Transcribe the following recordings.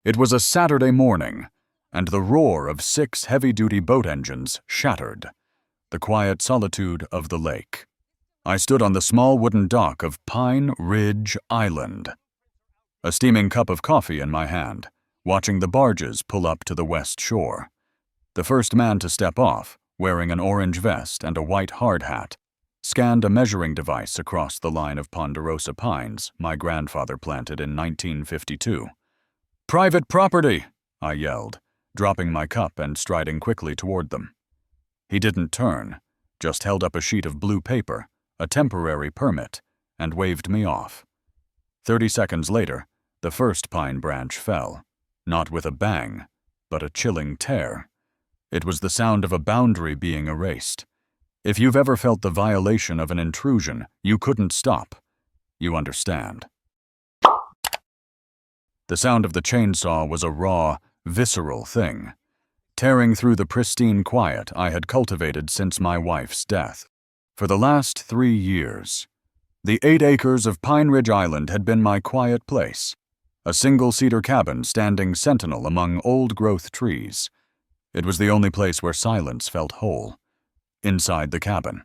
It was a Saturday morning, and the roar of 6 heavy-duty boat engines shattered the quiet solitude of the lake. I stood on the small wooden dock of Pine Ridge Island, a steaming cup of coffee in my hand, watching the barges pull up to the west shore. The first man to step off, wearing an orange vest and a white hard hat, scanned a measuring device across the line of ponderosa pines my grandfather planted in 1952. "Private property!" I yelled, dropping my cup and striding quickly toward them. He didn't turn, just held up a sheet of blue paper, a temporary permit, and waved me off. 30 seconds later, the first pine branch fell, not with a bang, but a chilling tear. It was the sound of a boundary being erased. If you've ever felt the violation of an intrusion you couldn't stop, you understand. The sound of the chainsaw was a raw, visceral thing, tearing through the pristine quiet I had cultivated since my wife's death. For the last 3 years, the 8 acres of Pine Ridge Island had been my quiet place, a single cedar cabin standing sentinel among old-growth trees. It was the only place where silence felt whole. Inside the cabin,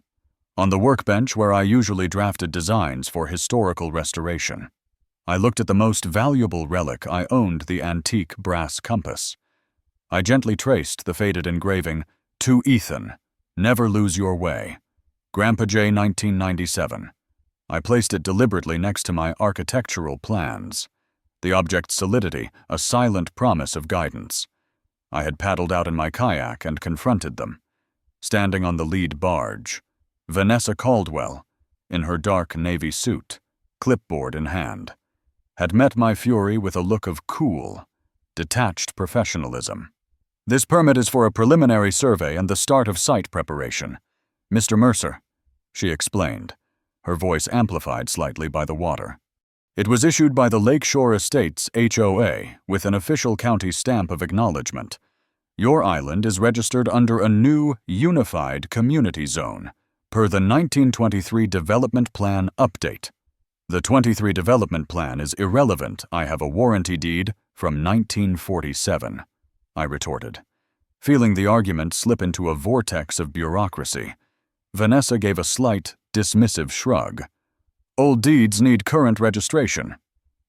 on the workbench where I usually drafted designs for historical restoration, I looked at the most valuable relic I owned, the antique brass compass. I gently traced the faded engraving, "To Ethan, never lose your way. Grandpa J, 1997. I placed it deliberately next to my architectural plans, the object's solidity a silent promise of guidance. I had paddled out in my kayak and confronted them. Standing on the lead barge, Vanessa Caldwell, in her dark navy suit, clipboard in hand, had met my fury with a look of cool, detached professionalism. "This permit is for a preliminary survey and the start of site preparation. Mr. Mercer," she explained, her voice amplified slightly by the water. "It was issued by the Lakeshore Estates HOA with an official county stamp of acknowledgement. Your island is registered under a new, unified community zone, per the 1923 Development Plan Update. The 23 Development Plan is irrelevant. I have a warranty deed from 1947, I retorted, feeling the argument slip into a vortex of bureaucracy. Vanessa gave a slight, dismissive shrug. "Old deeds need current registration.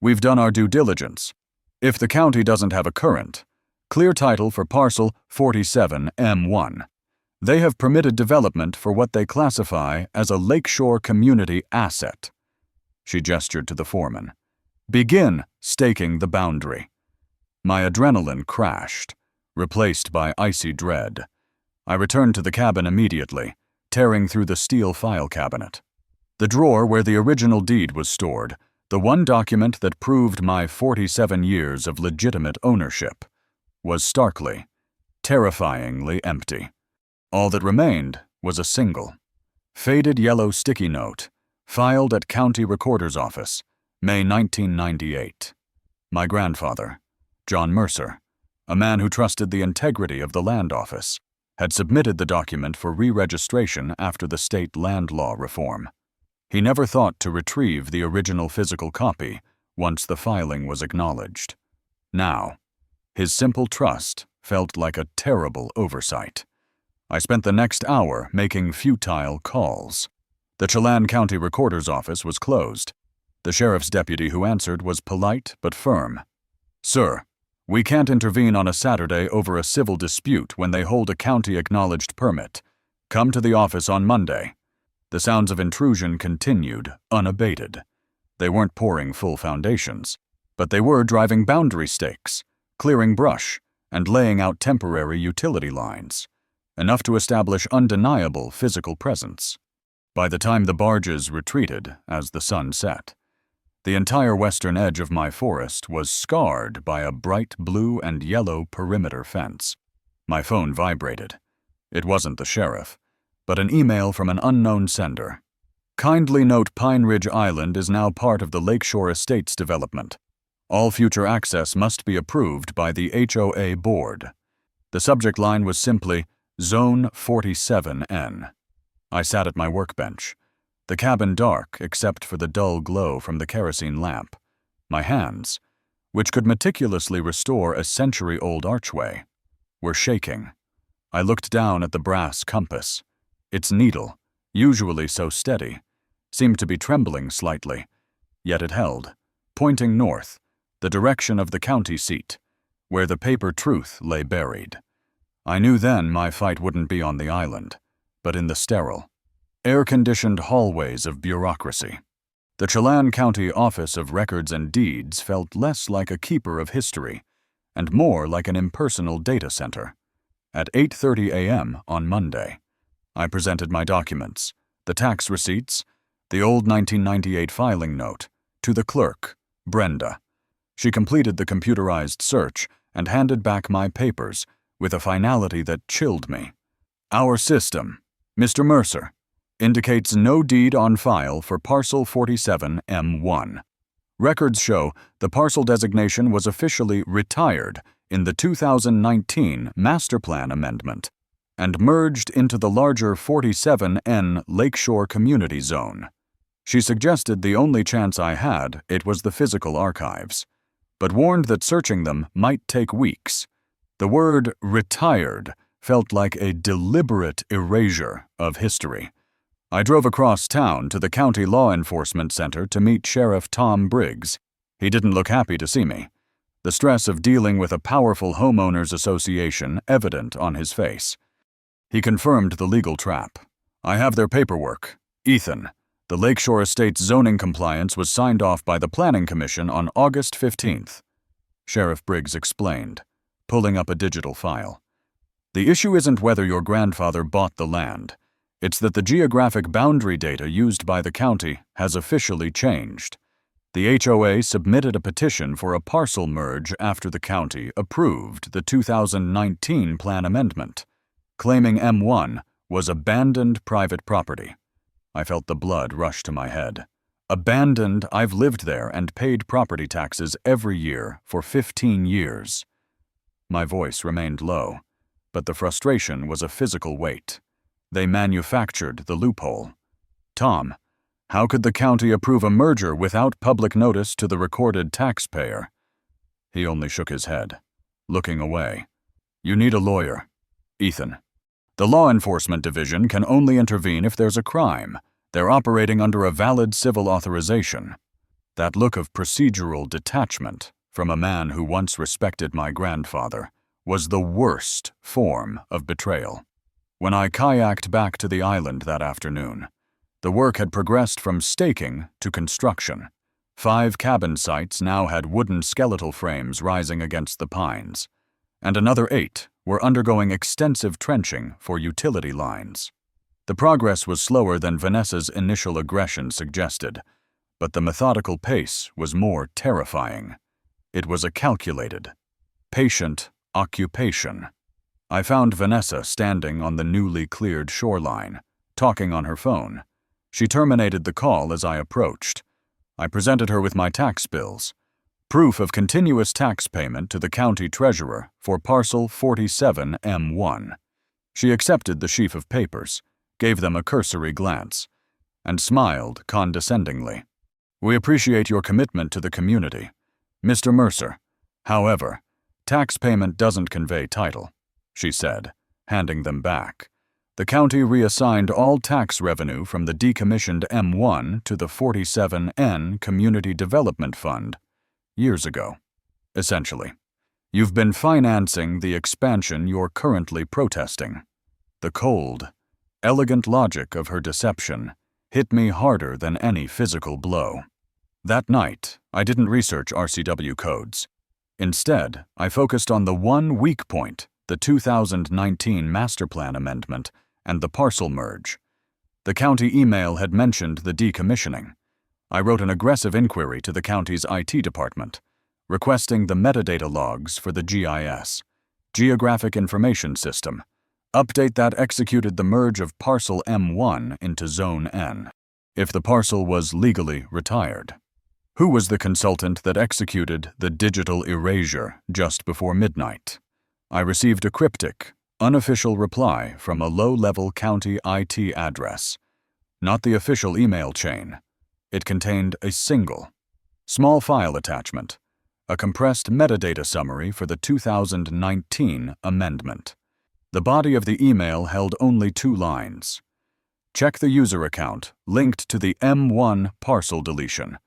We've done our due diligence. If the county doesn't have a current, clear title for parcel 47M1, they have permitted development for what they classify as a lakeshore community asset." She gestured to the foreman. "Begin staking the boundary." My adrenaline crashed, replaced by icy dread. I returned to the cabin immediately, tearing through the steel file cabinet. The drawer where the original deed was stored, the one document that proved my 47 years of legitimate ownership, was starkly, terrifyingly empty. All that remained was a single, faded yellow sticky note, filed at County Recorder's Office, May 1998. My grandfather, John Mercer, a man who trusted the integrity of the land office, had submitted the document for re-registration after the state land law reform. He never thought to retrieve the original physical copy once the filing was acknowledged. Now, his simple trust felt like a terrible oversight. I spent the next hour making futile calls. The Chelan County Recorder's Office was closed. The sheriff's deputy who answered was polite but firm. "Sir, we can't intervene on a Saturday over a civil dispute when they hold a county-acknowledged permit. Come to the office on Monday." The sounds of intrusion continued, unabated. They weren't pouring full foundations, but they were driving boundary stakes, clearing brush, and laying out temporary utility lines, enough to establish undeniable physical presence. By the time the barges retreated as the sun set, the entire western edge of my forest was scarred by a bright blue and yellow perimeter fence. My phone vibrated. It wasn't the sheriff, but an email from an unknown sender. "Kindly note Pine Ridge Island is now part of the Lakeshore Estates development. All future access must be approved by the HOA board." The subject line was simply, "Zone 47N. I sat at my workbench, the cabin dark except for the dull glow from the kerosene lamp. My hands, which could meticulously restore a century-old archway, were shaking. I looked down at the brass compass. Its needle, usually so steady, seemed to be trembling slightly, yet it held, pointing north, the direction of the county seat, where the paper truth lay buried. I knew then my fight wouldn't be on the island, but in the sterile, air-conditioned hallways of bureaucracy. The Chelan County Office of Records and Deeds felt less like a keeper of history and more like an impersonal data center. At 8:30 a.m. on Monday, I presented my documents, the tax receipts, the old 1998 filing note, to the clerk, Brenda. She completed the computerized search and handed back my papers with a finality that chilled me. Our system, Mr. Mercer, indicates no deed on file for parcel 47M1. Records show the parcel designation was officially retired in the 2019 Master Plan Amendment and merged into the larger 47N Lakeshore Community Zone. She suggested the only chance I had it was the physical archives, but warned that searching them might take weeks. The word retired felt like a deliberate erasure of history. I drove across town to the County Law Enforcement Center to meet Sheriff Tom Briggs. He didn't look happy to see me, the stress of dealing with a powerful homeowners association evident on his face. He confirmed the legal trap. I have their paperwork. Ethan, the Lakeshore Estates zoning compliance was signed off by the Planning Commission on August 15th. Sheriff Briggs explained, pulling up a digital file. The issue isn't whether your grandfather bought the land. It's that the geographic boundary data used by the county has officially changed. The HOA submitted a petition for a parcel merge after the county approved the 2019 plan amendment, claiming M1 was abandoned private property. I felt the blood rush to my head. Abandoned, I've lived there and paid property taxes every year for 15 years. My voice remained low, but the frustration was a physical weight. They manufactured the loophole. Tom, how could the county approve a merger without public notice to the recorded taxpayer? He only shook his head, looking away. You need a lawyer, Ethan. The law enforcement division can only intervene if there's a crime. They're operating under a valid civil authorization. That look of procedural detachment from a man who once respected my grandfather was the worst form of betrayal. When I kayaked back to the island that afternoon, the work had progressed from staking to construction. 5 cabin sites now had wooden skeletal frames rising against the pines, and another 8 were undergoing extensive trenching for utility lines. The progress was slower than Vanessa's initial aggression suggested, but the methodical pace was more terrifying. It was a calculated, patient occupation. I found Vanessa standing on the newly cleared shoreline, talking on her phone. She terminated the call as I approached. I presented her with my tax bills, proof of continuous tax payment to the county treasurer for parcel 47M1. She accepted the sheaf of papers, gave them a cursory glance, and smiled condescendingly. We appreciate your commitment to the community, Mr. Mercer. However, tax payment doesn't convey title, she said, handing them back. The county reassigned all tax revenue from the decommissioned M1 to the 47N Community Development Fund years ago. Essentially, you've been financing the expansion you're currently protesting. The cold, elegant logic of her deception hit me harder than any physical blow. That night, I didn't research RCW codes. Instead, I focused on the one weak point, the 2019 Master Plan Amendment, and the parcel merge. The county email had mentioned the decommissioning. I wrote an aggressive inquiry to the county's IT department, requesting the metadata logs for the GIS, Geographic Information System, update that executed the merge of parcel M1 into Zone N, if the parcel was legally retired. Who was the consultant that executed the digital erasure just before midnight? I received a cryptic, unofficial reply from a low-level county IT address, not the official email chain. It contained a single, small file attachment, a compressed metadata summary for the 2019 amendment. The body of the email held only 2 lines. Check the user account linked to the M1 parcel deletion.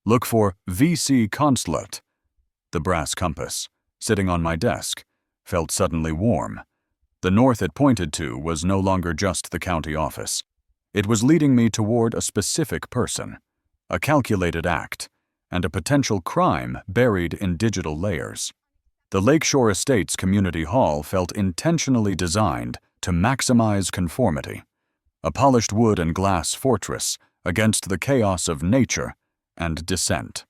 Look for VC Consulate. The brass compass, sitting on my desk, felt suddenly warm. The north it pointed to was no longer just the county office. It was leading me toward a specific person, a calculated act, and a potential crime buried in digital layers. The Lakeshore Estates Community Hall felt intentionally designed to maximize conformity, a polished wood and glass fortress against the chaos of nature and dissent.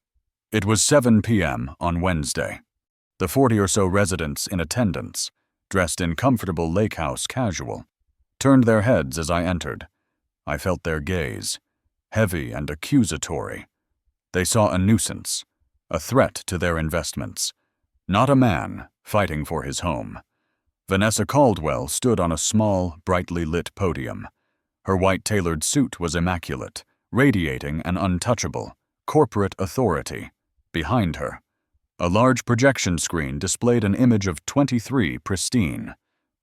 It was 7 p.m. on Wednesday. The 40 or so residents in attendance, dressed in comfortable lake house casual, turned their heads as I entered. I felt their gaze, heavy and accusatory. They saw a nuisance, a threat to their investments, not a man fighting for his home. Vanessa Caldwell stood on a small, brightly lit podium. Her white tailored suit was immaculate, radiating an untouchable, corporate authority. Behind her, a large projection screen displayed an image of 23 pristine,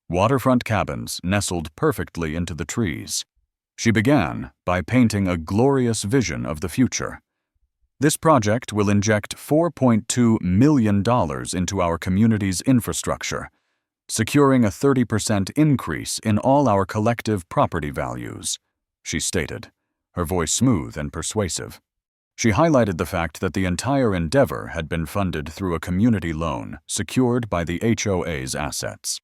waterfront cabins nestled perfectly into the trees. She began by painting a glorious vision of the future. This project will inject $4.2 million into our community's infrastructure, securing a 30% increase in all our collective property values, she stated, her voice smooth and persuasive. She highlighted the fact that the entire endeavor had been funded through a community loan secured by the HOA's assets,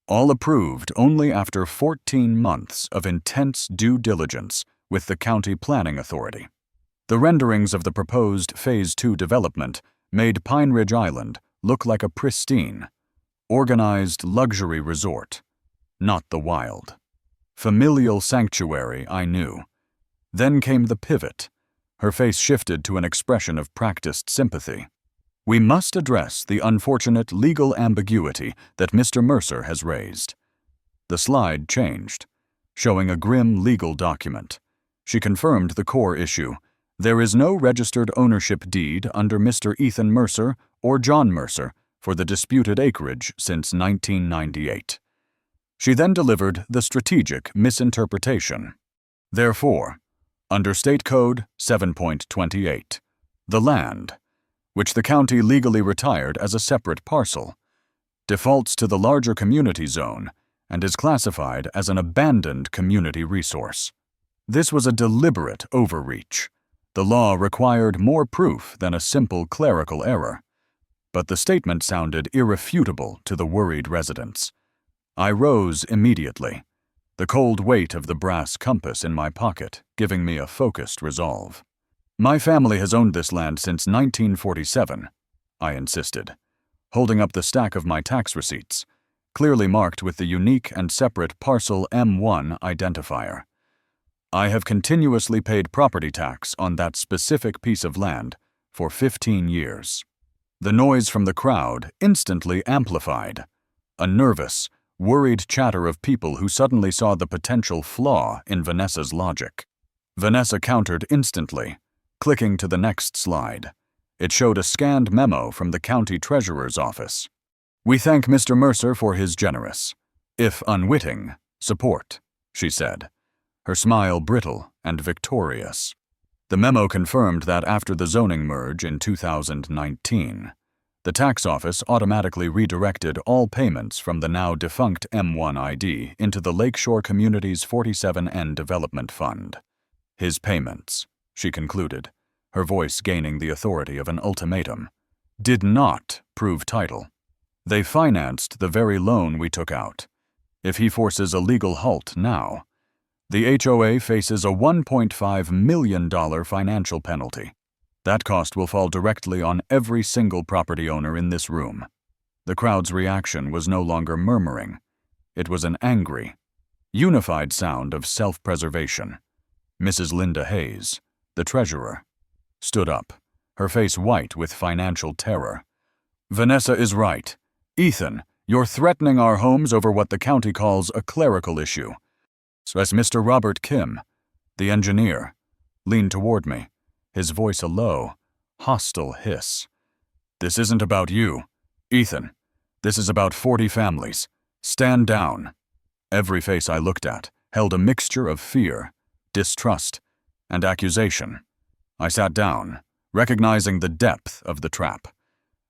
all approved only after 14 months of intense due diligence with the County Planning Authority. The renderings of the proposed Phase 2 development made Pine Ridge Island look like a pristine, organized luxury resort, not the wild, familial sanctuary I knew. Then came the pivot. Her face shifted to an expression of practiced sympathy. We must address the unfortunate legal ambiguity that Mr. Mercer has raised. The slide changed, showing a grim legal document. She confirmed the core issue. There is no registered ownership deed under Mr. Ethan Mercer or John Mercer for the disputed acreage since 1998. She then delivered the strategic misinterpretation. Therefore, under State Code 7.28, the land, which the county legally retired as a separate parcel, defaults to the larger community zone and is classified as an abandoned community resource. This was a deliberate overreach. The law required more proof than a simple clerical error, but the statement sounded irrefutable to the worried residents. I rose immediately, the cold weight of the brass compass in my pocket giving me a focused resolve. My family has owned this land since 1947, I insisted, holding up the stack of my tax receipts, clearly marked with the unique and separate parcel M1 identifier. I have continuously paid property tax on that specific piece of land for 15 years. The noise from the crowd instantly amplified, a nervous, worried chatter of people who suddenly saw the potential flaw in Vanessa's logic. Vanessa countered instantly, clicking to the next slide. It showed a scanned memo from the county treasurer's office. We thank Mr. Mercer for his generous, if unwitting, support, she said, her smile brittle and victorious. The memo confirmed that after the zoning merge in 2019, the tax office automatically redirected all payments from the now defunct M1 ID into the Lakeshore Communities 47N Development Fund. His payments, she concluded, her voice gaining the authority of an ultimatum, did not prove title. They financed the very loan we took out. If he forces a legal halt now, the HOA faces a $1.5 million financial penalty. That cost will fall directly on every single property owner in this room. The crowd's reaction was no longer murmuring. It was an angry, unified sound of self-preservation. Mrs. Linda Hayes, the treasurer, stood up, her face white with financial terror. Vanessa is right. Ethan, you're threatening our homes over what the county calls a clerical issue. So as Mr. Robert Kim, the engineer, leaned toward me, his voice a low, hostile hiss. This isn't about you. Ethan, this is about 40 families. Stand down. Every face I looked at held a mixture of fear, distrust, and accusation. I sat down, recognizing the depth of the trap.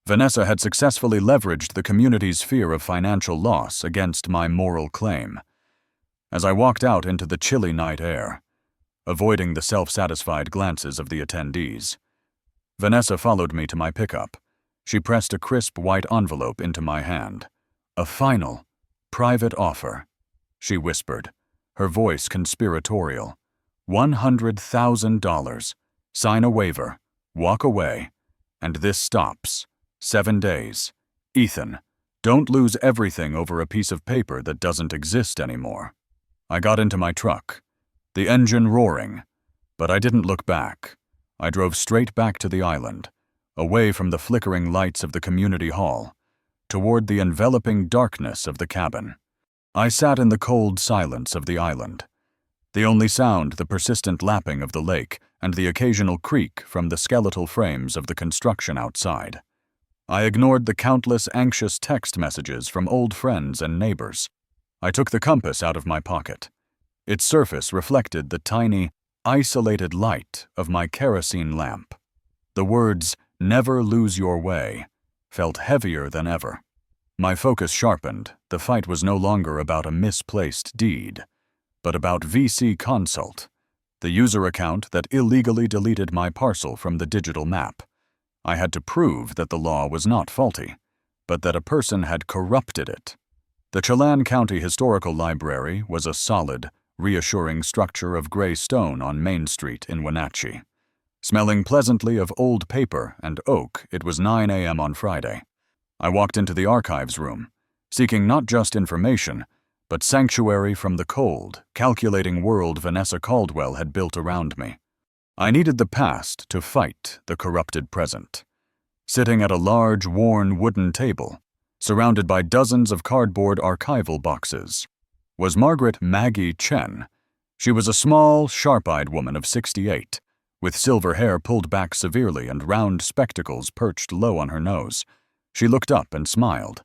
Vanessa had successfully leveraged the community's fear of financial loss against my moral claim. As I walked out into the chilly night air, avoiding the self-satisfied glances of the attendees, Vanessa followed me to my pickup. She pressed a crisp white envelope into my hand. "A final, private offer," she whispered, her voice conspiratorial. $100,000. Sign a waiver, walk away, and this stops. 7 days. Ethan, don't lose everything over a piece of paper that doesn't exist anymore. I got into my truck, the engine roaring, but I didn't look back. I drove straight back to the island, away from the flickering lights of the community hall, toward the enveloping darkness of the cabin. I sat in the cold silence of the island, the only sound the persistent lapping of the lake and the occasional creak from the skeletal frames of the construction outside. I ignored the countless anxious text messages from old friends and neighbors. I took the compass out of my pocket. Its surface reflected the tiny, isolated light of my kerosene lamp. The words, "Never lose your way," felt heavier than ever. My focus sharpened. The fight was no longer about a misplaced deed, but about VC Consult, the user account that illegally deleted my parcel from the digital map. I had to prove that the law was not faulty, but that a person had corrupted it. The Chelan County Historical Library was a solid, reassuring structure of gray stone on Main Street in Wenatchee. Smelling pleasantly of old paper and oak, it was 9 a.m. on Friday. I walked into the archives room, seeking not just information, but sanctuary from the cold, calculating world Vanessa Caldwell had built around me. I needed the past to fight the corrupted present. Sitting at a large, worn wooden table, surrounded by dozens of cardboard archival boxes, was Margaret Maggie Chen. She was a small, sharp-eyed woman of 68, with silver hair pulled back severely and round spectacles perched low on her nose. She looked up and smiled,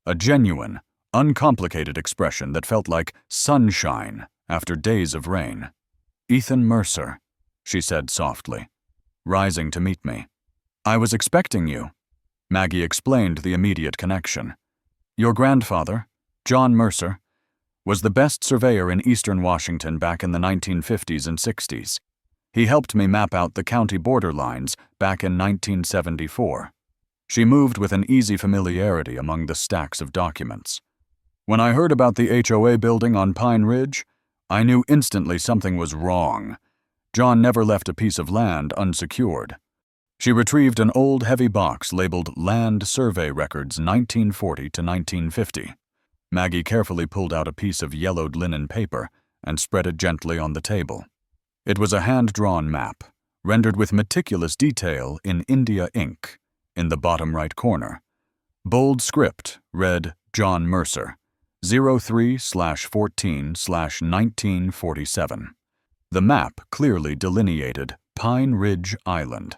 a genuine, uncomplicated expression that felt like sunshine after days of rain. "Ethan Mercer," she said softly, rising to meet me. "I was expecting you." Maggie explained the immediate connection. "Your grandfather, John Mercer, was the best surveyor in eastern Washington back in the 1950s and 60s. He helped me map out the county border lines back in 1974. She moved with an easy familiarity among the stacks of documents. "When I heard about the HOA building on Pine Ridge, I knew instantly something was wrong. John never left a piece of land unsecured." She retrieved an old heavy box labeled Land Survey Records 1940 to 1950. Maggie carefully pulled out a piece of yellowed linen paper and spread it gently on the table. It was a hand-drawn map, rendered with meticulous detail in India ink. In the bottom right corner, bold script read John Mercer, 03/14/1947. The map clearly delineated Pine Ridge Island,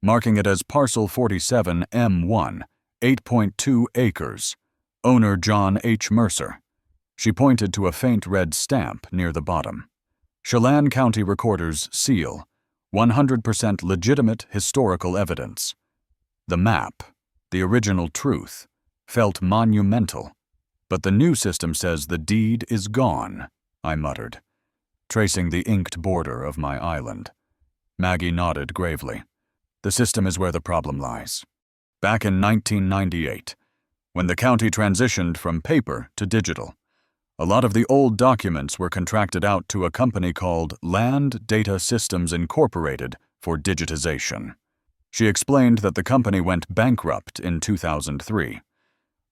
marking it as Parcel 47 M1, 8.2 acres, owner John H. Mercer. She pointed to a faint red stamp near the bottom. Chelan County Recorder's seal, 100% legitimate historical evidence. The map, the original truth, felt monumental. "But the new system says the deed is gone," I muttered, tracing the inked border of my island. Maggie nodded gravely. "The system is where the problem lies. Back in 1998, when the county transitioned from paper to digital, a lot of the old documents were contracted out to a company called Land Data Systems Incorporated for digitization. She explained that the company went bankrupt in 2003.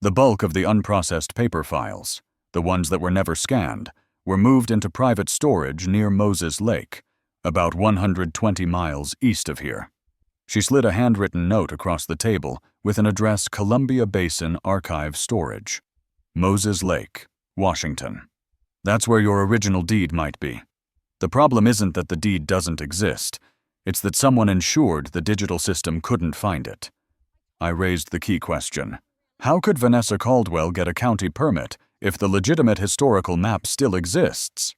The bulk of the unprocessed paper files, the ones that were never scanned, were moved into private storage near Moses Lake, about 120 miles east of here. She slid a handwritten note across the table with an address: Columbia Basin Archive Storage, Moses Lake, Washington. "That's where your original deed might be. The problem isn't that the deed doesn't exist. It's that someone ensured the digital system couldn't find it." I raised the key question. How could Vanessa Caldwell get a county permit if the legitimate historical map still exists?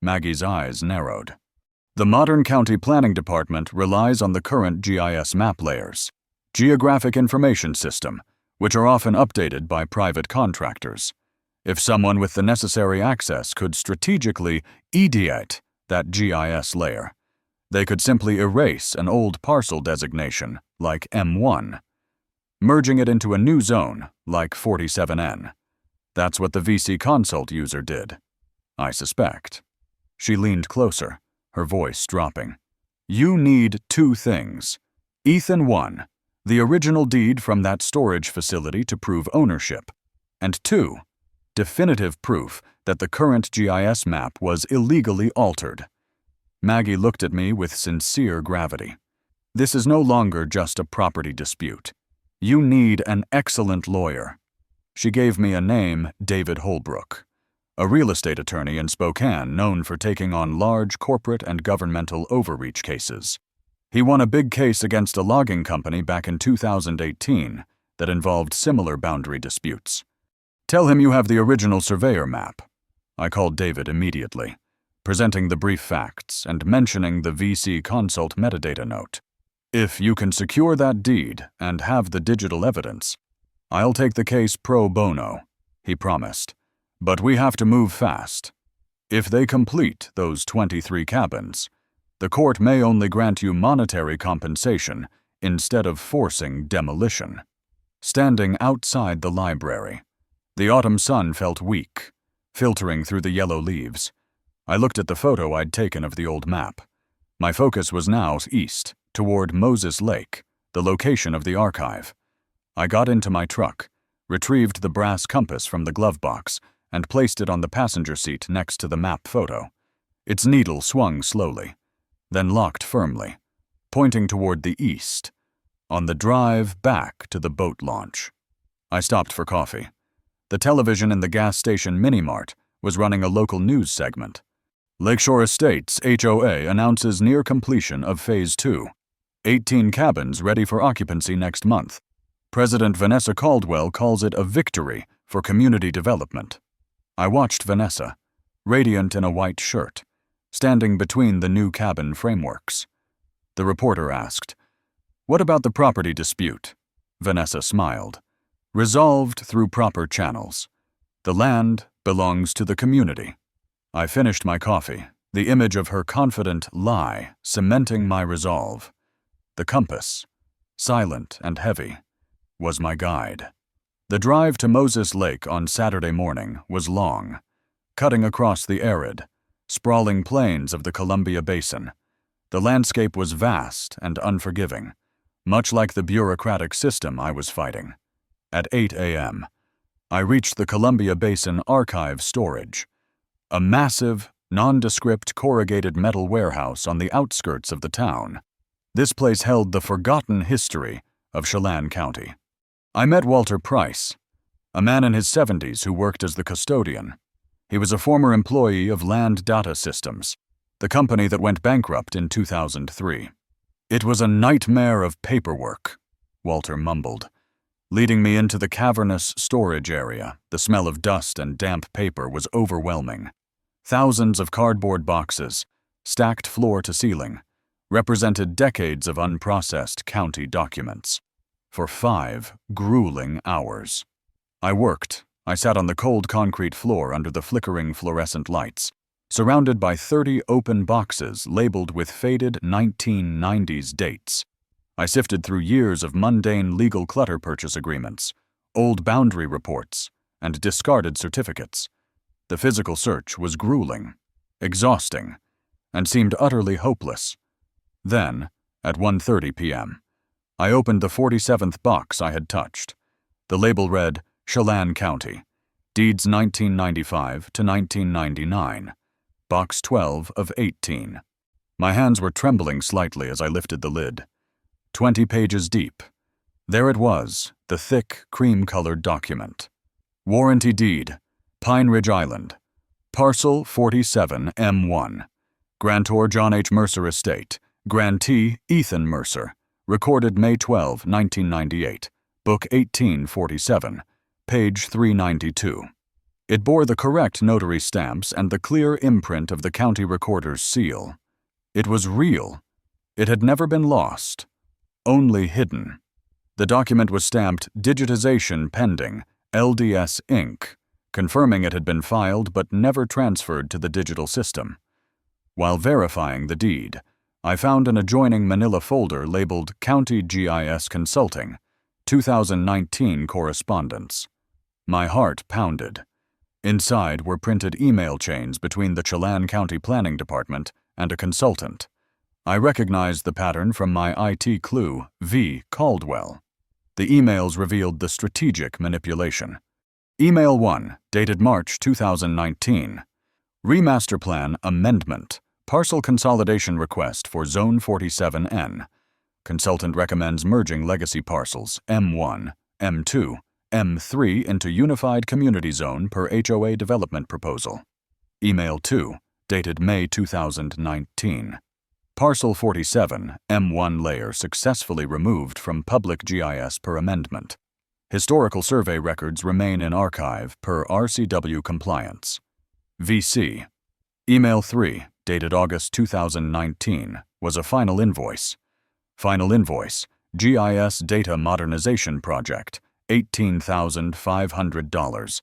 Maggie's eyes narrowed. The modern county planning department relies on the current GIS map layers, Geographic Information System, which are often updated by private contractors. If someone with the necessary access could strategically ideate that GIS layer, they could simply erase an old parcel designation, like M1, merging it into a new zone, like 47N. That's what the VC Consult user did, I suspect. She leaned closer, her voice dropping. You need 2 things. Ethan 1, the original deed from that storage facility to prove ownership, and 2, definitive proof that the current GIS map was illegally altered. Maggie looked at me with sincere gravity. This is no longer just a property dispute. You need an excellent lawyer. She gave me a name, David Holbrook, a real estate attorney in Spokane known for taking on large corporate and governmental overreach cases. He won a big case against a logging company back in 2018 that involved similar boundary disputes. Tell him you have the original surveyor map. I called David immediately, presenting the brief facts and mentioning the VC Consult metadata note. If you can secure that deed and have the digital evidence, I'll take the case pro bono, he promised. But we have to move fast. If they complete those 23 cabins, the court may only grant you monetary compensation instead of forcing demolition. Standing outside the library, the autumn sun felt weak, filtering through the yellow leaves. I looked at the photo I'd taken of the old map. My focus was now east, toward Moses Lake, the location of the archive. I got into my truck, retrieved the brass compass from the glove box, and placed it on the passenger seat next to the map photo. Its needle swung slowly, then locked firmly, pointing toward the east, on the drive back to the boat launch. I stopped for coffee. The television in the gas station mini-mart was running a local news segment. Lakeshore Estates HOA announces near completion of Phase 2. 18 cabins ready for occupancy next month. President Vanessa Caldwell calls it a victory for community development. I watched Vanessa, radiant in a white shirt, standing between the new cabin frameworks. The reporter asked, "What about the property dispute?" Vanessa smiled. "Resolved through proper channels. The land belongs to the community." I finished my coffee, the image of her confident lie cementing my resolve. The compass, silent and heavy, was my guide. The drive to Moses Lake on Saturday morning was long, cutting across the arid, sprawling plains of the Columbia Basin. The landscape was vast and unforgiving, much like the bureaucratic system I was fighting. At 8 a.m., I reached the Columbia Basin Archive Storage, a massive, nondescript corrugated metal warehouse on the outskirts of the town. This place held the forgotten history of Chelan County. I met Walter Price, a man in his 70s who worked as the custodian. He was a former employee of Land Data Systems, the company that went bankrupt in 2003. "It was a nightmare of paperwork," Walter mumbled. Leading me into the cavernous storage area, the smell of dust and damp paper was overwhelming. Thousands of cardboard boxes, stacked floor to ceiling, represented decades of unprocessed county documents. For 5 grueling hours. I sat on the cold concrete floor under the flickering fluorescent lights, surrounded by 30 open boxes labeled with faded 1990s dates. I sifted through years of mundane legal clutter purchase agreements, old boundary reports, and discarded certificates. The physical search was grueling, exhausting, and seemed utterly hopeless. Then, at 1:30 p.m., I opened the 47th box I had touched. The label read, Chelan County, Deeds 1995 to 1999, Box 12 of 18. My hands were trembling slightly as I lifted the lid. 20 pages deep. There it was, the thick, cream-colored document. Warranty Deed, Pine Ridge Island, Parcel 47 M1, Grantor John H. Mercer Estate, Grantee Ethan Mercer, recorded May 12, 1998, Book 1847, page 392. It bore the correct notary stamps and the clear imprint of the county recorder's seal. It was real. It had never been lost, only hidden. The document was stamped Digitization Pending, LDS Inc., confirming it had been filed but never transferred to the digital system. While verifying the deed, I found an adjoining manila folder labeled County GIS Consulting, 2019 correspondence. My heart pounded. Inside were printed email chains between the Chelan County Planning Department and a consultant. I recognized the pattern from my IT clue, V. Caldwell. The emails revealed the strategic manipulation. Email 1, dated March 2019. Remaster Plan Amendment. Parcel consolidation request for Zone 47N. Consultant recommends merging legacy parcels M1, M2, M3 into Unified Community Zone per HOA development proposal. Email 2, dated May 2019. Parcel 47, M1 layer successfully removed from public GIS per amendment. Historical survey records remain in archive per RCW compliance. VC. Email 3, dated August 2019, was a final invoice. Final invoice, GIS Data Modernization Project, $18,500.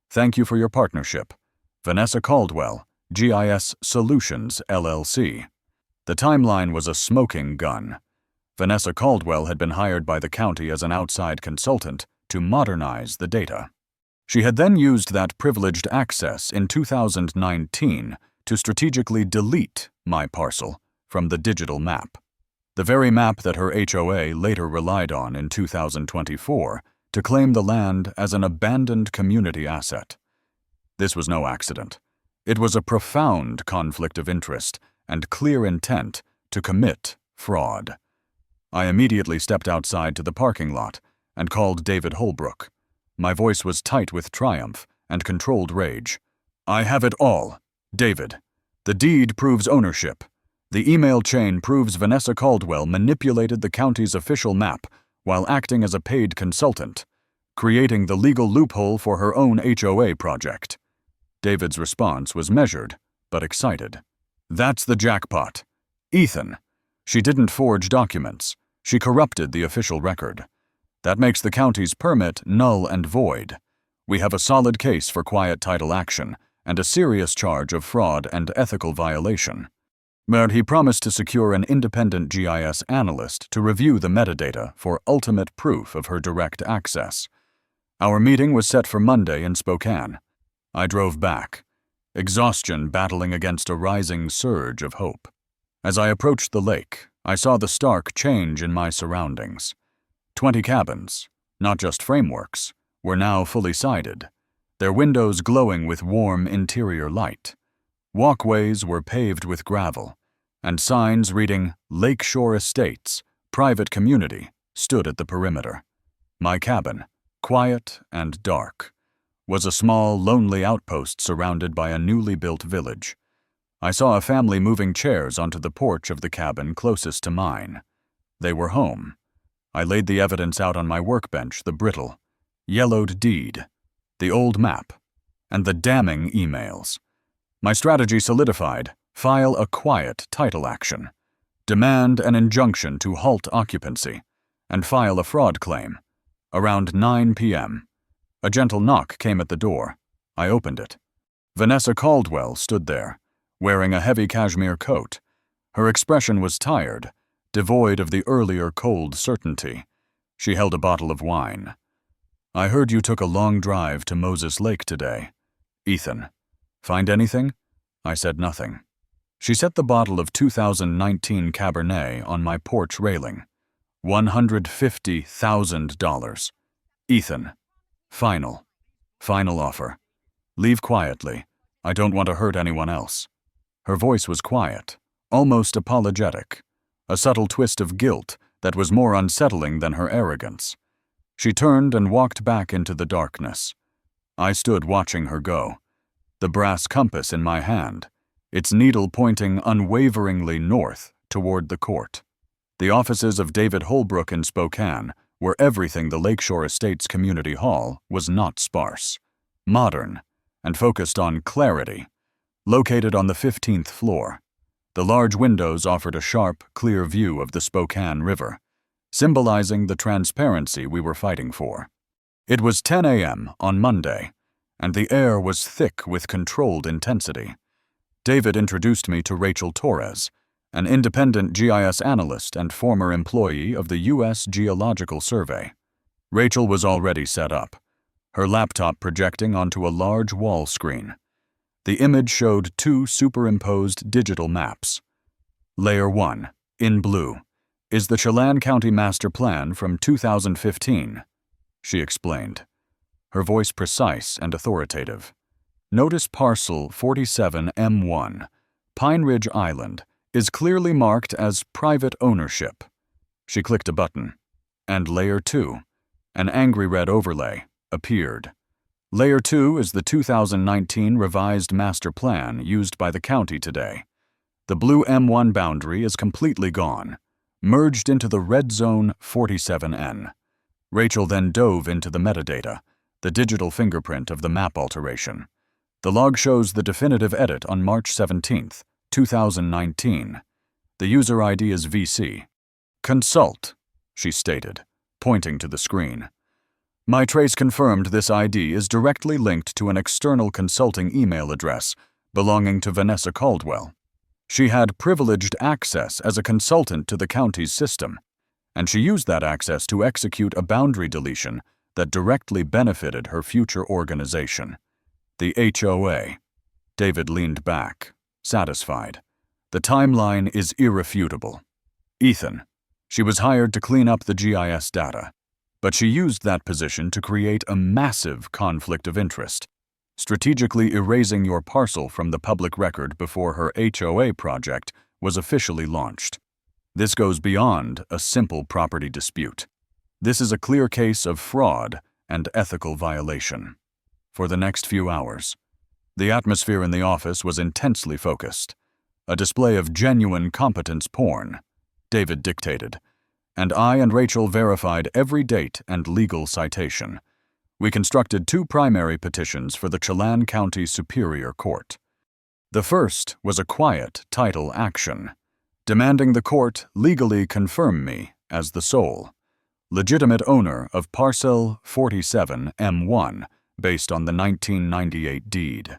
Thank you for your partnership. Vanessa Caldwell, GIS Solutions, LLC. The timeline was a smoking gun. Vanessa Caldwell had been hired by the county as an outside consultant to modernize the data. She had then used that privileged access in 2019 to strategically delete my parcel from the digital map. The very map that her HOA later relied on in 2024 to claim the land as an abandoned community asset. This was no accident. It was a profound conflict of interest and clear intent to commit fraud. I immediately stepped outside to the parking lot and called David Holbrook. My voice was tight with triumph and controlled rage. I have it all. David, the deed proves ownership. The email chain proves Vanessa Caldwell manipulated the county's official map while acting as a paid consultant, creating the legal loophole for her own HOA project. David's response was measured, but excited. That's the jackpot. Ethan. She didn't forge documents. She corrupted the official record. That makes the county's permit null and void. We have a solid case for quiet title action and a serious charge of fraud and ethical violation. But he promised to secure an independent GIS analyst to review the metadata for ultimate proof of her direct access. Our meeting was set for Monday in Spokane. I drove back, exhaustion battling against a rising surge of hope. As I approached the lake, I saw the stark change in my surroundings. 20 cabins, not just frameworks, were now fully sided, their windows glowing with warm interior light. Walkways were paved with gravel, and signs reading Lakeshore Estates, Private Community, stood at the perimeter. My cabin, quiet and dark, was a small, lonely outpost surrounded by a newly built village. I saw a family moving chairs onto the porch of the cabin closest to mine. They were home. I laid the evidence out on my workbench, the brittle, yellowed deed, the old map, and the damning emails. My strategy solidified: file a quiet title action, demand an injunction to halt occupancy, and file a fraud claim. Around 9 p.m., a gentle knock came at the door. I opened it. Vanessa Caldwell stood there, wearing a heavy cashmere coat. Her expression was tired, devoid of the earlier cold certainty. She held a bottle of wine. I heard you took a long drive to Moses Lake today. Ethan, find anything? I said nothing. She set the bottle of 2019 Cabernet on my porch railing. $150,000. Ethan, final offer. Leave quietly. I don't want to hurt anyone else. Her voice was quiet, almost apologetic, a subtle twist of guilt that was more unsettling than her arrogance. She turned and walked back into the darkness. I stood watching her go, the brass compass in my hand, its needle pointing unwaveringly north toward the court. The offices of David Holbrook in Spokane were everything the Lakeshore Estates Community Hall was not sparse, modern, and focused on clarity. Located on the 15th floor, the large windows offered a sharp, clear view of the Spokane River, symbolizing the transparency we were fighting for. It was 10 a.m. on Monday, and the air was thick with controlled intensity. David introduced me to Rachel Torres, an independent GIS analyst and former employee of the U.S. Geological Survey. Rachel was already set up, her laptop projecting onto a large wall screen. The image showed two superimposed digital maps. Layer 1, in blue, is the Chelan County Master Plan from 2015, she explained, her voice precise and authoritative. Notice parcel 47M1, Pine Ridge Island, is clearly marked as private ownership. She clicked a button, and Layer 2, an angry red overlay, appeared. Layer 2 is the 2019 revised master plan used by the county today. The blue M1 boundary is completely gone, merged into the red zone 47N. Rachel then dove into the metadata, the digital fingerprint of the map alteration. The log shows the definitive edit on March 17, 2019. The user ID is VC. Consult, she stated, pointing to the screen. My trace confirmed this ID is directly linked to an external consulting email address belonging to Vanessa Caldwell. She had privileged access as a consultant to the county's system, and she used that access to execute a boundary deletion that directly benefited her future organization. The HOA. David leaned back, satisfied. The timeline is irrefutable. Ethan. She was hired to clean up the GIS data, but she used that position to create a massive conflict of interest, strategically erasing your parcel from the public record before her HOA project was officially launched. This goes beyond a simple property dispute. This is a clear case of fraud and ethical violation. For the next few hours, the atmosphere in the office was intensely focused. A display of genuine competence porn, David dictated, and I and Rachel verified every date and legal citation. We constructed two primary petitions for the Chelan County Superior Court. The first was a quiet title action, demanding the court legally confirm me as the sole, legitimate owner of parcel 47M1 based on the 1998 deed.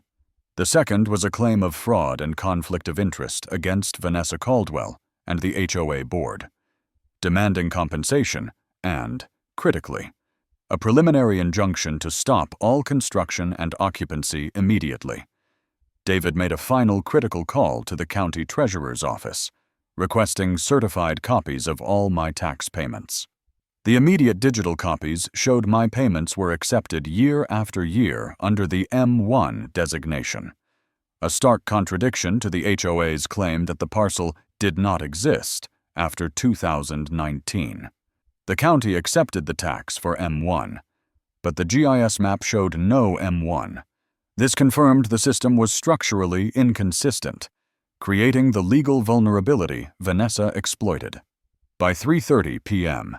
The second was a claim of fraud and conflict of interest against Vanessa Caldwell and the HOA board, demanding compensation and, critically, a preliminary injunction to stop all construction and occupancy immediately. David made a final critical call to the county treasurer's office, requesting certified copies of all my tax payments. The immediate digital copies showed my payments were accepted year after year under the M1 designation, a stark contradiction to the HOA's claim that the parcel did not exist after 2019. The county accepted the tax for M1, but the GIS map showed no M1. This confirmed the system was structurally inconsistent, creating the legal vulnerability Vanessa exploited. By 3:30 p.m.,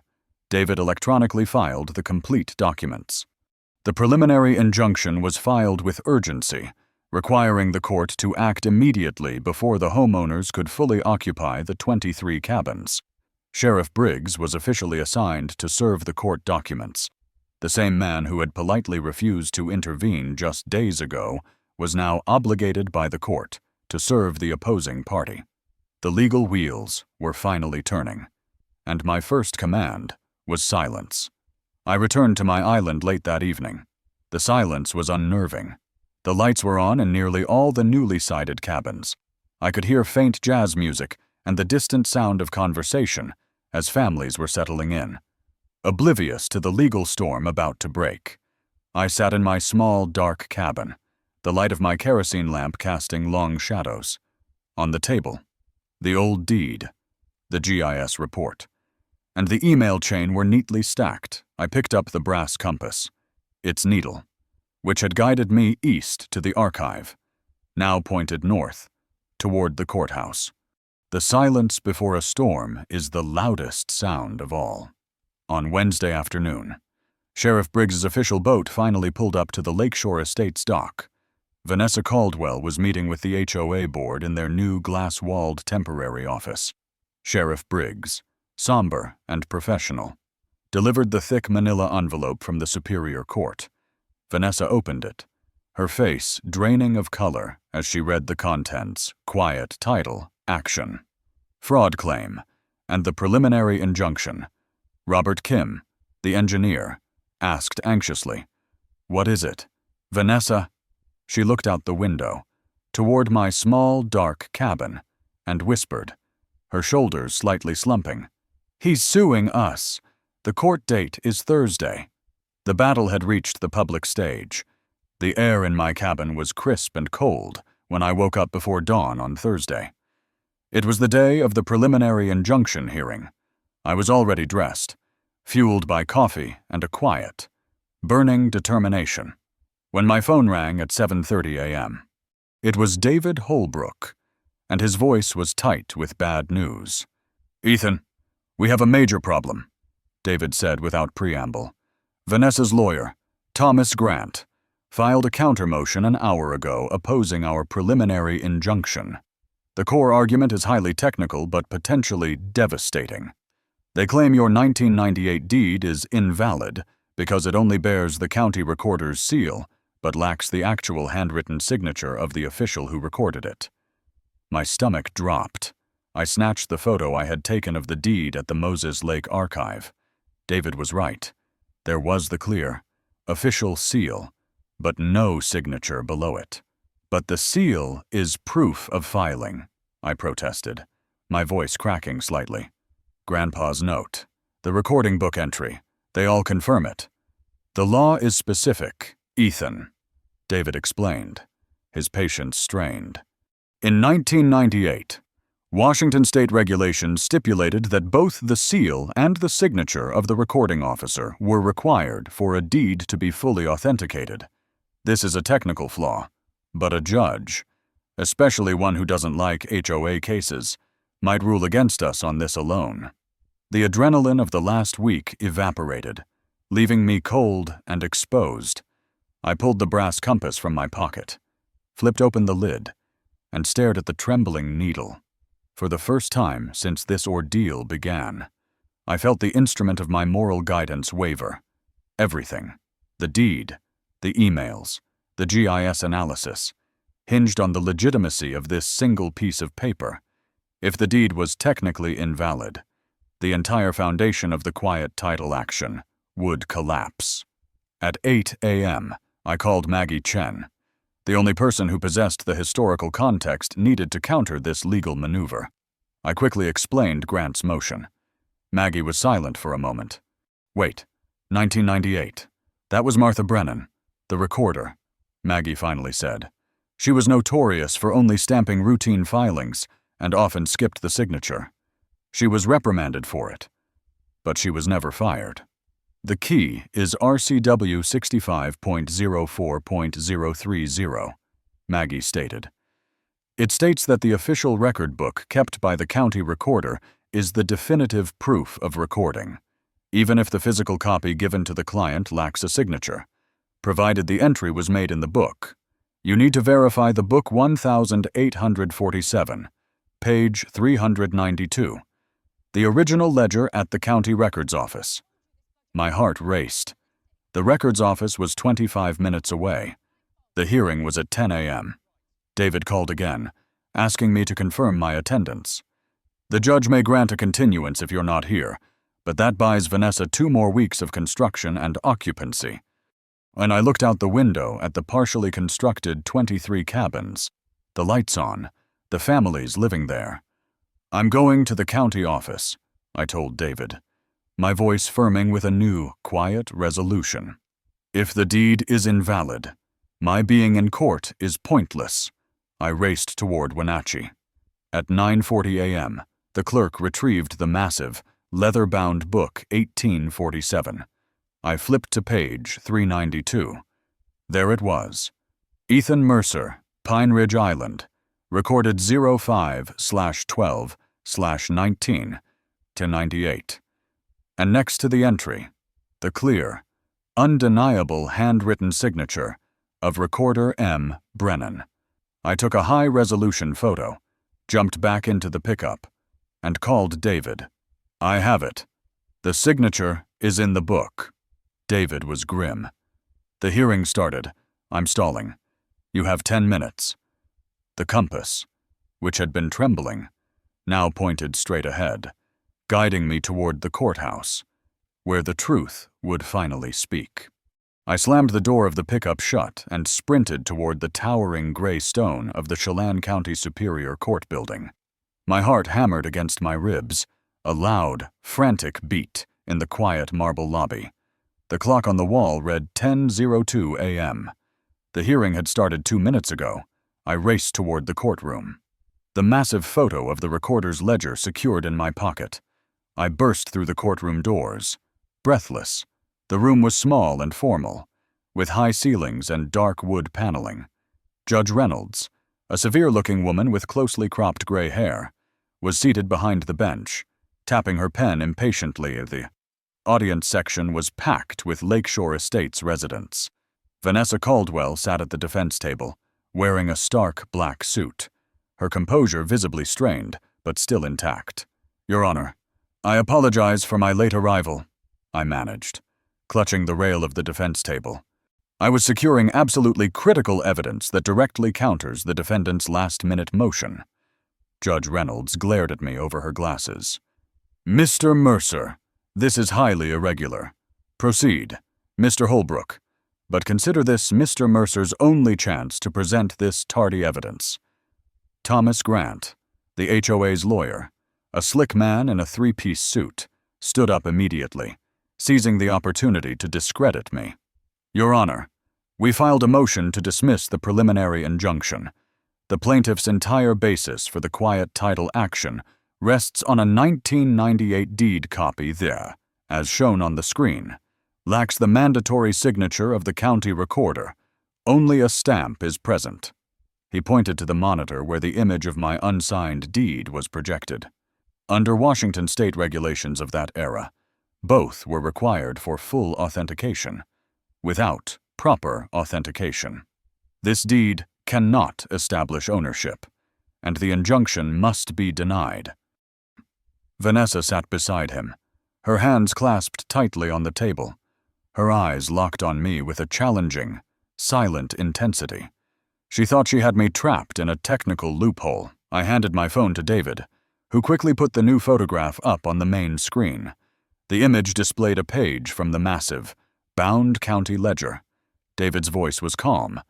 David electronically filed the complete documents. The preliminary injunction was filed with urgency, requiring the court to act immediately before the homeowners could fully occupy the 23 cabins. Sheriff Briggs was officially assigned to serve the court documents. The same man who had politely refused to intervene just days ago was now obligated by the court to serve the opposing party. The legal wheels were finally turning, and my first command was silence. I returned to my island late that evening. The silence was unnerving. The lights were on in nearly all the newly sited cabins. I could hear faint jazz music and the distant sound of conversation as families were settling in, oblivious to the legal storm about to break. I sat in my small, dark cabin, the light of my kerosene lamp casting long shadows. On the table, the old deed, the GIS report, and the email chain were neatly stacked. I picked up the brass compass, its needle, which had guided me east to the archive, now pointed north, toward the courthouse. The silence before a storm is the loudest sound of all. On Wednesday afternoon, Sheriff Briggs's official boat finally pulled up to the Lakeshore Estates dock. Vanessa Caldwell was meeting with the HOA board in their new glass-walled temporary office. Sheriff Briggs, somber and professional, delivered the thick manila envelope from the Superior Court. Vanessa opened it, her face draining of color as she read the contents. Quiet title, Action. Fraud claim, and the preliminary injunction. Robert Kim, the engineer, asked anxiously, "What is it?" "Vanessa." She looked out the window, toward my small, dark cabin, and whispered, her shoulders slightly slumping, "He's suing us. The court date is Thursday." The battle had reached the public stage. The air in my cabin was crisp and cold when I woke up before dawn on Thursday. It was the day of the preliminary injunction hearing. I was already dressed, fueled by coffee and a quiet, burning determination, when my phone rang at 7:30 a.m. It was David Holbrook, and his voice was tight with bad news. "Ethan, we have a major problem," David said without preamble. "Vanessa's lawyer, Thomas Grant, filed a counter-motion an hour ago opposing our preliminary injunction. The core argument is highly technical but potentially devastating. They claim your 1998 deed is invalid because it only bears the county recorder's seal but lacks the actual handwritten signature of the official who recorded it." My stomach dropped. I snatched the photo I had taken of the deed at the Moses Lake Archive. David was right. There was the clear, official seal, but no signature below it. "But the seal is proof of filing," I protested, my voice cracking slightly. "Grandpa's note, the recording book entry, they all confirm it. The law is specific, Ethan," David explained, his patience strained. "In 1998, Washington state regulations stipulated that both the seal and the signature of the recording officer were required for a deed to be fully authenticated. This is a technical flaw, but a judge, especially one who doesn't like HOA cases, might rule against us on this alone." The adrenaline of the last week evaporated, leaving me cold and exposed. I pulled the brass compass from my pocket, flipped open the lid, and stared at the trembling needle. For the first time since this ordeal began, I felt the instrument of my moral guidance waver. Everything, the deed, the emails, the GIS analysis, hinged on the legitimacy of this single piece of paper. If the deed was technically invalid, the entire foundation of the quiet title action would collapse. At 8 a.m., I called Maggie Chen, the only person who possessed the historical context needed to counter this legal maneuver. I quickly explained Grant's motion. Maggie was silent for a moment. "Wait, 1998. That was Martha Brennan, the recorder," Maggie finally said. "She was notorious for only stamping routine filings and often skipped the signature. She was reprimanded for it, but she was never fired. The key is RCW 65.04.030, Maggie stated. It states that the official record book kept by the county recorder is the definitive proof of recording, even if the physical copy given to the client lacks a signature, provided the entry was made in the book. You need to verify the book 1847, page 392, the original ledger at the county records office." My heart raced. The records office was 25 minutes away. The hearing was at 10 a.m. David called again, asking me to confirm my attendance. "The judge may grant a continuance if you're not here, but that buys Vanessa 2 more weeks of construction and occupancy." And I looked out the window at the partially constructed 23 cabins, the lights on, the families living there. "I'm going to the county office," I told David, my voice firming with a new, quiet resolution. "If the deed is invalid, my being in court is pointless." I raced toward Wenatchee. At 9:40 a.m., the clerk retrieved the massive, leather-bound book 1847. I flipped to page 392. There it was. Ethan Mercer, Pine Ridge Island, recorded 05/12/19 to 98. And next to the entry, the clear, undeniable handwritten signature of Recorder M. Brennan. I took a high-resolution photo, jumped back into the pickup, and called David. I have it. The signature is in the book. David was grim. The hearing started. I'm stalling. You have 10 minutes. The compass, which had been trembling, now pointed straight ahead, guiding me toward the courthouse, where the truth would finally speak. I slammed the door of the pickup shut and sprinted toward the towering gray stone of the Chelan County Superior Court building. My heart hammered against my ribs, a loud, frantic beat in the quiet marble lobby. The clock on the wall read 10:02 a.m. The hearing had started 2 minutes ago. I raced toward the courtroom. The massive photo of the recorder's ledger secured in my pocket. I burst through the courtroom doors. Breathless, the room was small and formal, with high ceilings and dark wood paneling. Judge Reynolds, a severe-looking woman with closely cropped gray hair, was seated behind the bench, tapping her pen impatiently. The audience section was packed with Lakeshore Estates residents. Vanessa Caldwell sat at the defense table, wearing a stark black suit, her composure visibly strained, but still intact. Your Honor, I apologize for my late arrival, I managed, clutching the rail of the defense table. I was securing absolutely critical evidence that directly counters the defendant's last-minute motion. Judge Reynolds glared at me over her glasses. Mr. Mercer, this is highly irregular. Proceed, Mr. Holbrook, but consider this Mr. Mercer's only chance to present this tardy evidence. Thomas Grant, the HOA's lawyer, a slick man in a three-piece suit, stood up immediately, seizing the opportunity to discredit me. Your Honor, we filed a motion to dismiss the preliminary injunction. The plaintiff's entire basis for the quiet title action rests on a 1998 deed copy there, as shown on the screen, lacks the mandatory signature of the county recorder. Only a stamp is present. He pointed to the monitor where the image of my unsigned deed was projected. Under Washington state regulations of that era, both were required for full authentication. Without proper authentication, this deed cannot establish ownership, and the injunction must be denied. Vanessa sat beside him, her hands clasped tightly on the table, her eyes locked on me with a challenging, silent intensity. She thought she had me trapped in a technical loophole. I handed my phone to David, who quickly put the new photograph up on the main screen. The image displayed a page from the massive, bound county ledger. David's voice was calm,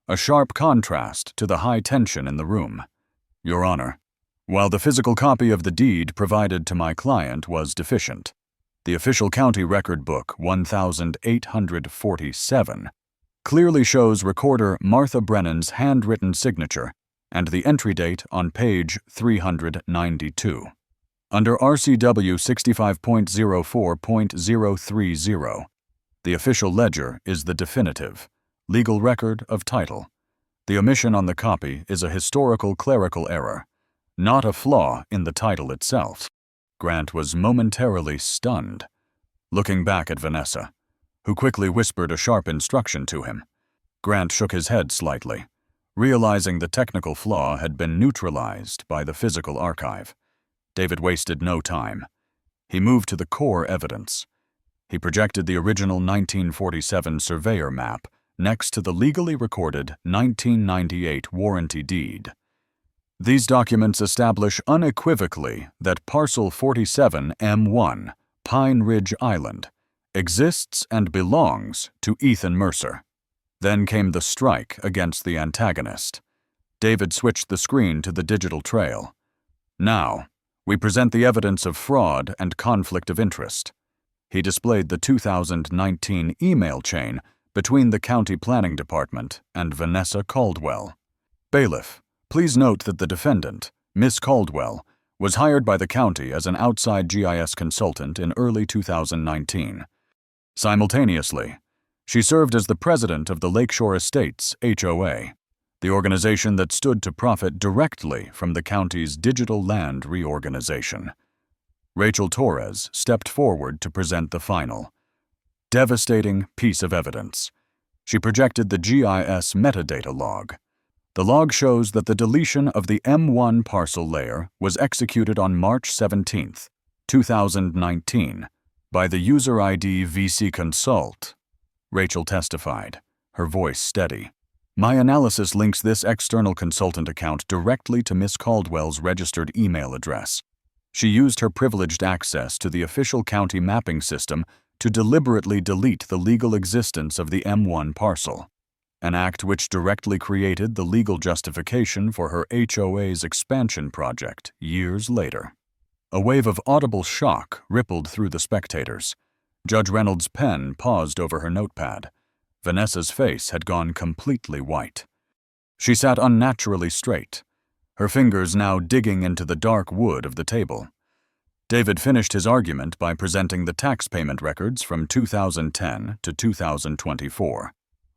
a sharp contrast to the high tension in the room. Your Honor, while the physical copy of the deed provided to my client was deficient, the official county record book 1847 clearly shows Recorder Martha Brennan's handwritten signature and the entry date on page 392. Under RCW 65.04.030, the official ledger is the definitive, legal record of title. The omission on the copy is a historical clerical error, not a flaw in the title itself. Grant was momentarily stunned, looking back at Vanessa, who quickly whispered a sharp instruction to him. Grant shook his head slightly, realizing the technical flaw had been neutralized by the physical archive. David wasted no time. He moved to the core evidence. He projected the original 1947 surveyor map next to the legally recorded 1998 warranty deed. These documents establish unequivocally that Parcel 47 M1, Pine Ridge Island, exists and belongs to Ethan Mercer. Then came the strike against the antagonist. David switched the screen to the digital trail. Now, we present the evidence of fraud and conflict of interest. He displayed the 2019 email chain between the County Planning Department and Vanessa Caldwell. Bailiff, please note that the defendant, Miss Caldwell, was hired by the county as an outside GIS consultant in early 2019. Simultaneously, she served as the president of the Lakeshore Estates HOA, the organization that stood to profit directly from the county's digital land reorganization. Rachel Torres stepped forward to present the final, devastating piece of evidence. She projected the GIS metadata log. The log shows that the deletion of the M1 parcel layer was executed on March 17, 2019, by the user ID VC Consult. Rachel testified, her voice steady. My analysis links this external consultant account directly to Ms. Caldwell's registered email address. She used her privileged access to the official county mapping system to deliberately delete the legal existence of the M1 parcel, an act which directly created the legal justification for her HOA's expansion project years later. A wave of audible shock rippled through the spectators. Judge Reynolds' pen paused over her notepad. Vanessa's face had gone completely white. She sat unnaturally straight, her fingers now digging into the dark wood of the table. David finished his argument by presenting the tax payment records from 2010 to 2024,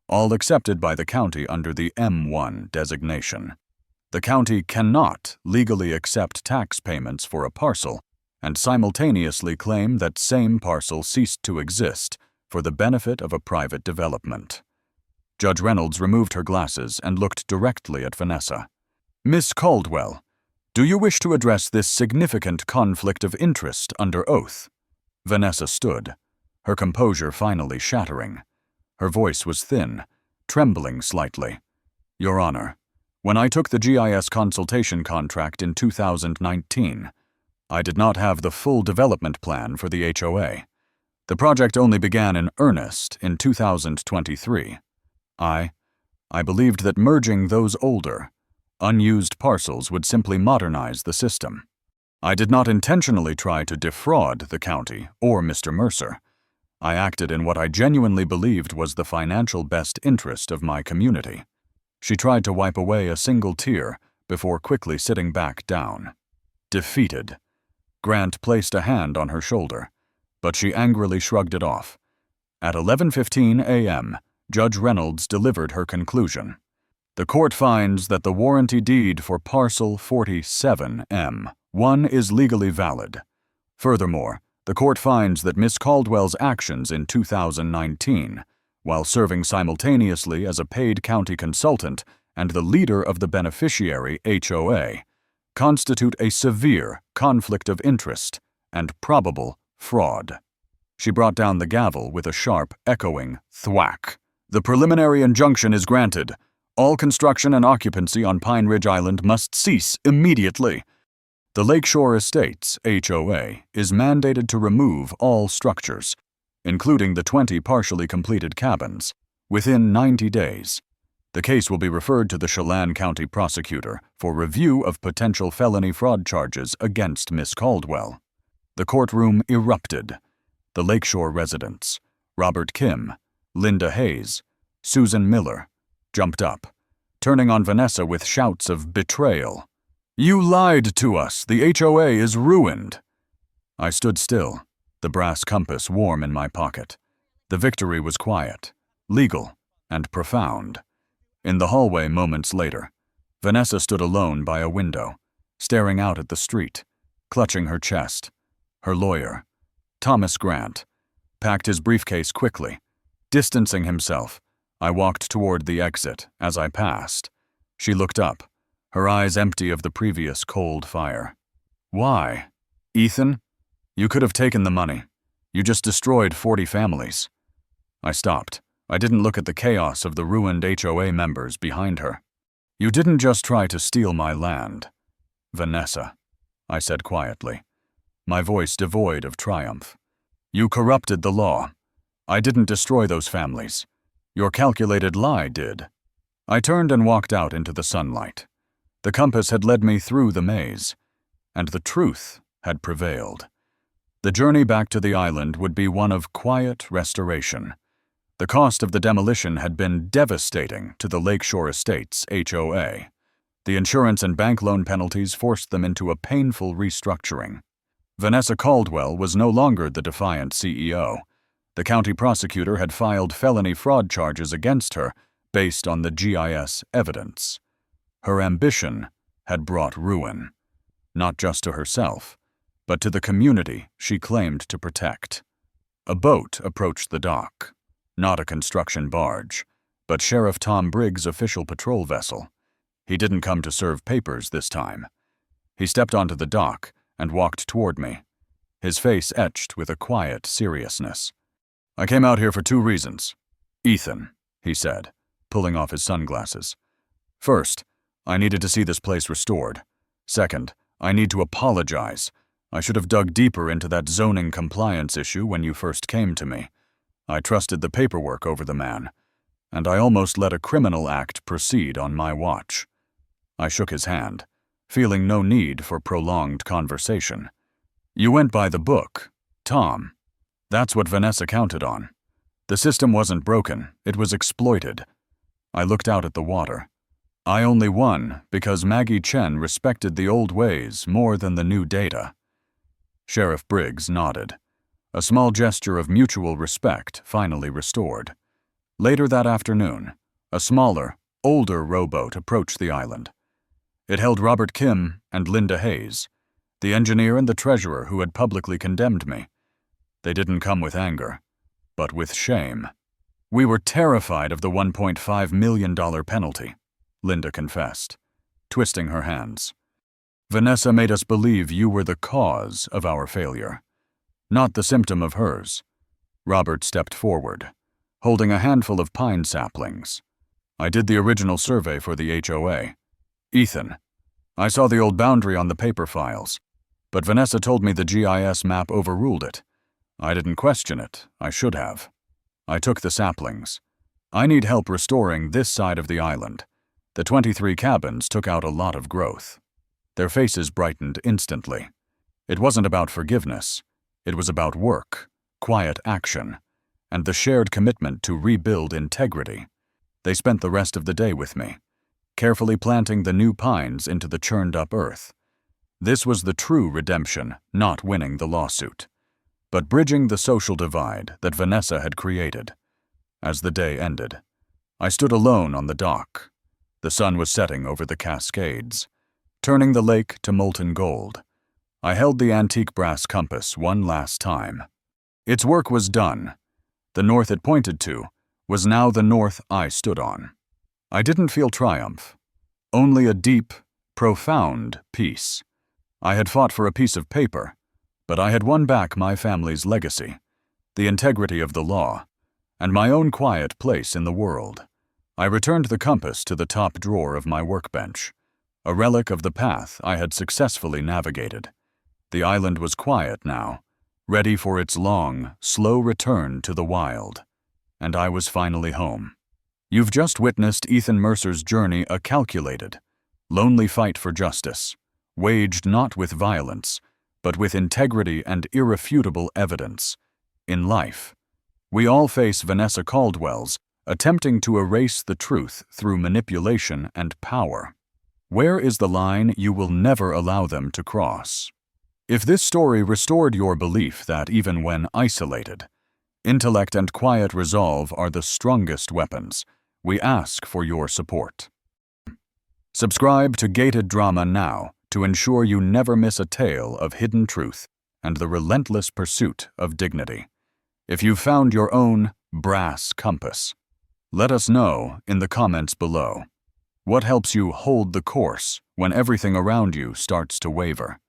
all accepted by the county under the M1 designation. The county cannot legally accept tax payments for a parcel and simultaneously claim that same parcel ceased to exist for the benefit of a private development. Judge Reynolds removed her glasses and looked directly at Vanessa. Miss Caldwell, do you wish to address this significant conflict of interest under oath? Vanessa stood, her composure finally shattering. Her voice was thin, trembling slightly. Your Honor, when I took the GIS consultation contract in 2019, I did not have the full development plan for the HOA. The project only began in earnest in 2023. I believed that merging those older, unused parcels would simply modernize the system. I did not intentionally try to defraud the county or Mr. Mercer. I acted in what I genuinely believed was the financial best interest of my community. She tried to wipe away a single tear before quickly sitting back down. Defeated, Grant placed a hand on her shoulder, but she angrily shrugged it off. At 11:15 a.m., Judge Reynolds delivered her conclusion. The court finds that the warranty deed for parcel 47M1 is legally valid. Furthermore, the court finds that Ms. Caldwell's actions in 2019, while serving simultaneously as a paid county consultant and the leader of the beneficiary HOA, constitute a severe conflict of interest and probable fraud. She brought down the gavel with a sharp, echoing thwack. The preliminary injunction is granted. All construction and occupancy on Pine Ridge Island must cease immediately. The Lakeshore Estates HOA is mandated to remove all structures, including the 20 partially completed cabins, within 90 days. The case will be referred to the Chelan County prosecutor for review of potential felony fraud charges against Miss Caldwell. The courtroom erupted. The Lakeshore residents, Robert Kim, Linda Hayes, Susan Miller, jumped up, turning on Vanessa with shouts of betrayal. You lied to us. The HOA is ruined. I stood still, the brass compass warm in my pocket. The victory was quiet, legal, and profound. In the hallway moments later, Vanessa stood alone by a window, staring out at the street, clutching her chest. Her lawyer, Thomas Grant, packed his briefcase quickly. Distancing himself, I walked toward the exit as I passed. She looked up, her eyes empty of the previous cold fire. Why? Ethan? You could have taken the money. You just destroyed 40 families. I stopped. I didn't look at the chaos of the ruined HOA members behind her. You didn't just try to steal my land, Vanessa, I said quietly, my voice devoid of triumph. You corrupted the law. I didn't destroy those families. Your calculated lie did. I turned and walked out into the sunlight. The compass had led me through the maze, and the truth had prevailed. The journey back to the island would be one of quiet restoration. The cost of the demolition had been devastating to the Lakeshore Estates HOA. The insurance and bank loan penalties forced them into a painful restructuring. Vanessa Caldwell was no longer the defiant CEO. The county prosecutor had filed felony fraud charges against her based on the GIS evidence. Her ambition had brought ruin, not just to herself, but to the community she claimed to protect. A boat approached the dock, not a construction barge, but Sheriff Tom Briggs' official patrol vessel. He didn't come to serve papers this time. He stepped onto the dock and walked toward me, his face etched with a quiet seriousness. "I came out here for 2 reasons. Ethan," he said, pulling off his sunglasses. "First, I needed to see this place restored. Second, I need to apologize. I should have dug deeper into that zoning compliance issue when you first came to me. I trusted the paperwork over the man, and I almost let a criminal act proceed on my watch." I shook his hand, feeling no need for prolonged conversation. "You went by the book, Tom. That's what Vanessa counted on. The system wasn't broken, it was exploited." I looked out at the water. I only won because Maggie Chen respected the old ways more than the new data. Sheriff Briggs nodded, a small gesture of mutual respect finally restored. Later that afternoon, a smaller, older rowboat approached the island. It held Robert Kim and Linda Hayes, the engineer and the treasurer who had publicly condemned me. They didn't come with anger, but with shame. "We were terrified of the $1.5 million penalty," Linda confessed, twisting her hands. "Vanessa made us believe you were the cause of our failure, not the symptom of hers." Robert stepped forward, holding a handful of pine saplings. "I did the original survey for the HOA. Ethan, I saw the old boundary on the paper files, but Vanessa told me the GIS map overruled it. I didn't question it. I should have. I took the saplings. I need help restoring this side of the island. The 23 cabins took out a lot of growth." Their faces brightened instantly. It wasn't about forgiveness. It was about work, quiet action, and the shared commitment to rebuild integrity. They spent the rest of the day with me, carefully planting the new pines into the churned-up earth. This was the true redemption, not winning the lawsuit, but bridging the social divide that Vanessa had created. As the day ended, I stood alone on the dock. The sun was setting over the Cascades, turning the lake to molten gold. I held the antique brass compass one last time. Its work was done. The north it pointed to was now the north I stood on. I didn't feel triumph, only a deep, profound peace. I had fought for a piece of paper, but I had won back my family's legacy, the integrity of the law, and my own quiet place in the world. I returned the compass to the top drawer of my workbench, a relic of the path I had successfully navigated. The island was quiet now, ready for its long, slow return to the wild, and I was finally home. You've just witnessed Ethan Mercer's journey, a calculated, lonely fight for justice, waged not with violence, but with integrity and irrefutable evidence. In life, we all face Vanessa Caldwell's attempting to erase the truth through manipulation and power. Where is the line you will never allow them to cross? If this story restored your belief that even when isolated, intellect and quiet resolve are the strongest weapons, we ask for your support. Subscribe to Gated Drama now to ensure you never miss a tale of hidden truth and the relentless pursuit of dignity. If you've found your own brass compass, let us know in the comments below. What helps you hold the course when everything around you starts to waver?